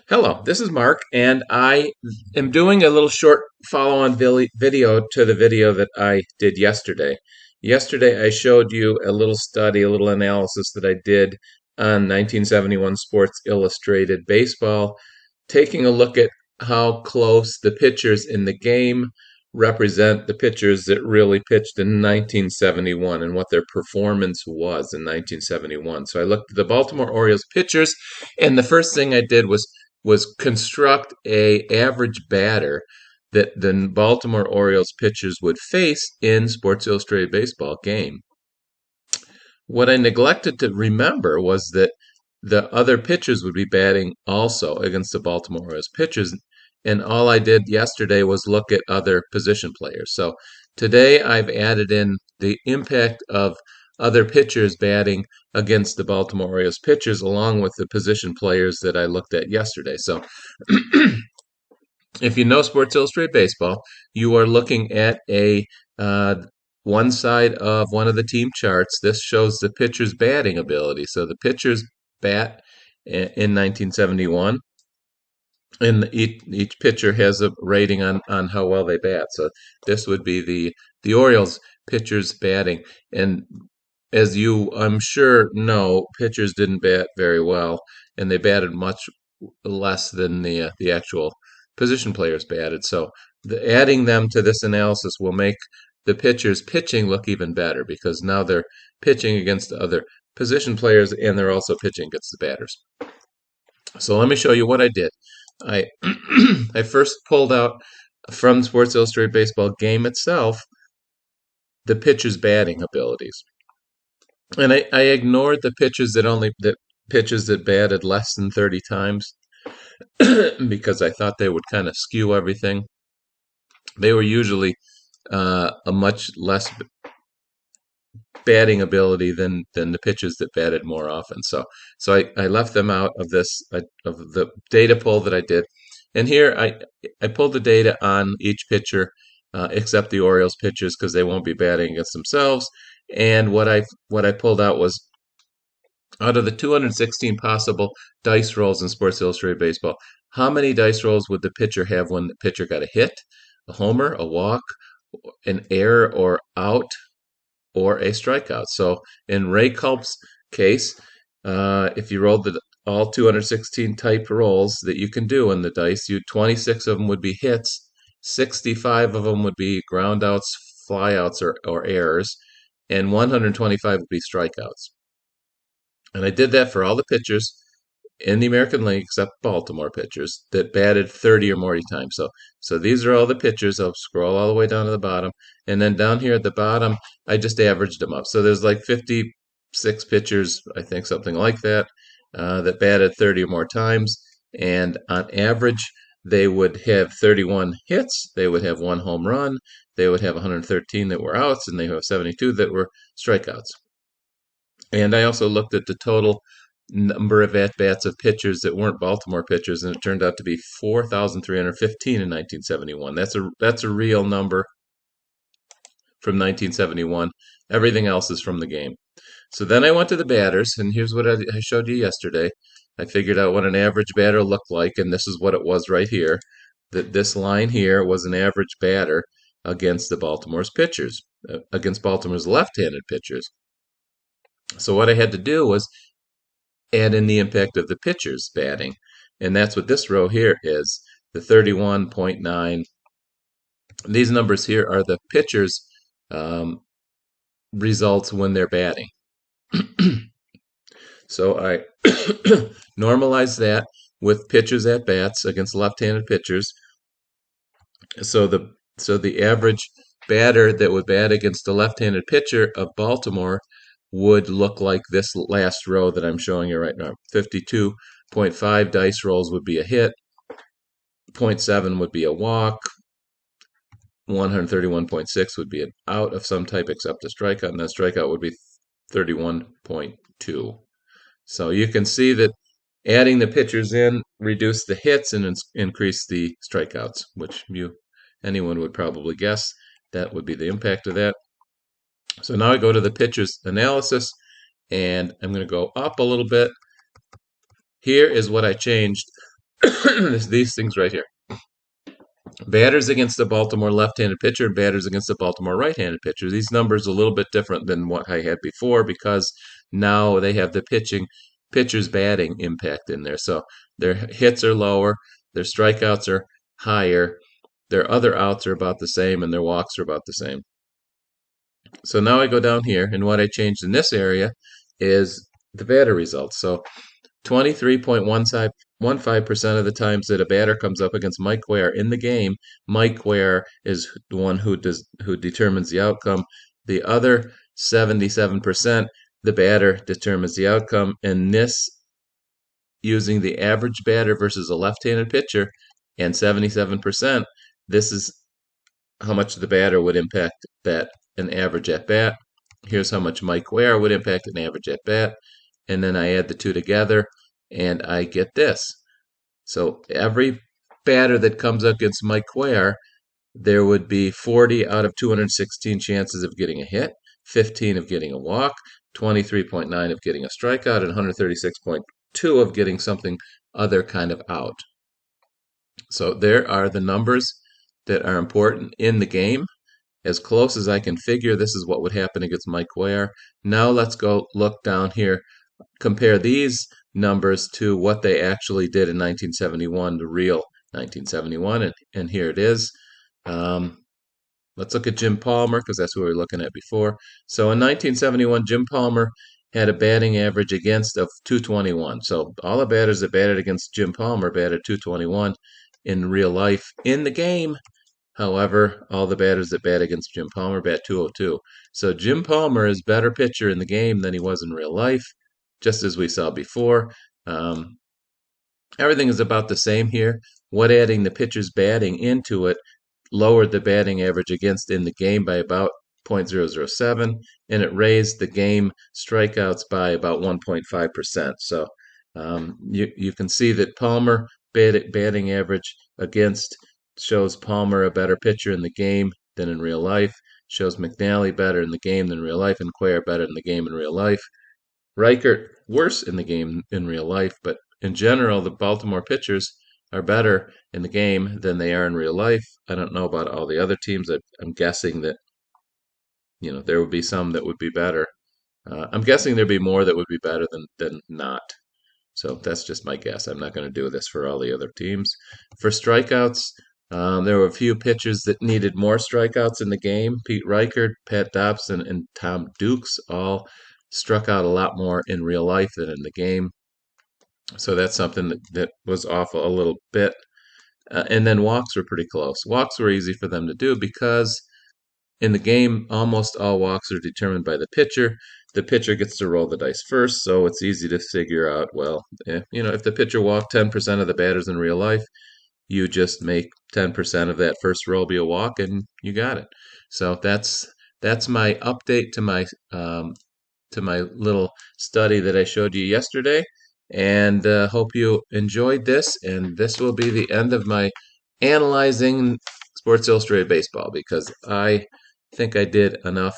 Hello, this is Mark, and I am doing a little short follow-on video to the video that I did yesterday. Yesterday, I showed you a little study, a little analysis that I did on 1971 Sports Illustrated Baseball, taking a look at how close the pitchers in the game represent the pitchers that really pitched in 1971 and what their performance was in 1971. So I looked at the Baltimore Orioles pitchers, and the first thing I did was construct a average batter that the Baltimore Orioles pitchers would face in Sports Illustrated Baseball game. What I neglected to remember was that the other pitchers would be batting also against the Baltimore Orioles pitchers, and all I did yesterday was look at other position players. So today I've added in the impact of other pitchers batting against the Baltimore Orioles pitchers along with the position players that I looked at yesterday. So if you know Sports Illustrated Baseball, you are looking at a one side of one of the team charts. This shows the pitcher's batting ability. So the pitchers bat in 1971, and each pitcher has a rating on how well they bat. So this would be the Orioles pitchers batting. And as you, I'm sure, know, pitchers didn't bat very well, and they batted much less than the actual position players batted. So adding them to this analysis will make the pitchers pitching look even better because now they're pitching against the other position players and they're also pitching against the batters. So let me show you what I did. I I first pulled out from Sports Illustrated Baseball game itself the pitcher's batting abilities. And I ignored the pitches that batted less than 30 times because I thought they would kind of skew everything. They were usually a much less batting ability than the pitches that batted more often. So I left them out of this of the data pull that I did. And here I pulled the data on each pitcher except the Orioles pitchers because they won't be batting against themselves. And what I pulled out was out of the 216 possible dice rolls in Sports Illustrated Baseball, how many dice rolls would the pitcher have when the pitcher got a hit, a homer, a walk, an error or out, or a strikeout? So in Ray Culp's case, if you rolled all 216 type rolls that you can do in the dice, 26 of them would be hits, 65 of them would be ground outs, flyouts, or errors, and 125 would be strikeouts. And I did that for all the pitchers in the American League except Baltimore pitchers that batted 30 or more times. So these are all the pitchers. I'll scroll all the way down to the bottom. And then down here at the bottom, I just averaged them up. So there's like 56 pitchers, I think, something like that, that batted 30 or more times. And on average, they would have 31 hits. They would have one home run. They would have 113 that were outs, and they would have 72 that were strikeouts. And I also looked at the total number of at-bats of pitchers that weren't Baltimore pitchers, and it turned out to be 4,315 in 1971. That's a real number from 1971. Everything else is from the game. So then I went to the batters, and here's what I showed you yesterday. I figured out what an average batter looked like, and this is what it was right here. That this line here was an average batter against the Baltimore's pitchers, against Baltimore's left-handed pitchers. So what I had to do was add in the impact of the pitchers batting. And that's what this row here is, the 31.9. These numbers here are the pitchers' results when they're batting. So I normalize that with pitchers at bats against left-handed pitchers. So the average batter that would bat against the left-handed pitcher of Baltimore would look like this last row that I'm showing you right now. 52.5 dice rolls would be a hit, 0.7 would be a walk, 131.6 would be an out of some type except a strikeout, and that strikeout would be 31.2. So you can see that adding the pitchers in reduced the hits and increased the strikeouts, which anyone would probably guess that would be the impact of that. So now I go to the pitchers analysis, and I'm going to go up a little bit here is what I changed. These things right here. Batters against the Baltimore left-handed pitcher and batters against the Baltimore right-handed pitcher. These numbers are a little bit different than what I had before because now they have the pitcher's batting impact in there. So their hits are lower, their strikeouts are higher, their other outs are about the same, and their walks are about the same. So now I go down here, and what I changed in this area is the batter results. So 23.15% of the times that a batter comes up against Mike Ware in the game, Mike Ware is the one who determines the outcome. The other 77%, the batter determines the outcome. And this, using the average batter versus a left-handed pitcher, and 77%, this is how much the batter would impact an average at bat. Here's how much Mike Ware would impact an average at bat. And then I add the two together, and I get this. So every batter that comes up against Mike Ware, there would be 40 out of 216 chances of getting a hit, 15 of getting a walk, 23.9 of getting a strikeout, and 136.2 of getting something other kind of out. So there are the numbers that are important in the game. As close as I can figure, this is what would happen against Mike Ware. Now let's go look down here, compare these numbers to what they actually did in 1971, the real 1971, and here it is. Let's look at Jim Palmer, because that's what we were looking at before. So in 1971, Jim Palmer had a batting average against of 221. So all the batters that batted against Jim Palmer batted 221 in real life. In the game, however, all the batters that bat against Jim Palmer bat 202. So Jim Palmer is a better pitcher in the game than he was in real life, just as we saw before. Everything is about the same here. What adding the pitcher's batting into it lowered the batting average against in the game by about 0.007, and it raised the game strikeouts by about 1.5%. So you can see that Palmer batting average against shows Palmer a better pitcher in the game than in real life, shows McNally better in the game than real life, and Cuellar better in the game in real life. Reichert worse in the game in real life, but in general, the Baltimore pitchers are better in the game than they are in real life. I don't know about all the other teams. I'm guessing that there would be some that would be better. I'm guessing there'd be more that would be better than not. So that's just my guess. I'm not going to do this for all the other teams. For strikeouts, there were a few pitchers that needed more strikeouts in the game. Pete Reichert, Pat Dobson, and Tom Dukes all struck out a lot more in real life than in the game. So that's something that was off a little bit. And then walks were pretty close. Walks were easy for them to do because in the game, almost all walks are determined by the pitcher. The pitcher gets to roll the dice first, so it's easy to figure out, well, if the pitcher walked 10% of the batters in real life, you just make 10% of that first roll be a walk, and you got it. So that's my update to my little study that I showed you yesterday, and hope you enjoyed this. And this will be the end of my analyzing Sports Illustrated Baseball, because I think I did enough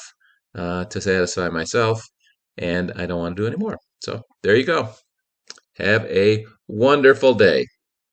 to satisfy myself, and I don't want to do any more. So there you go. Have a wonderful day.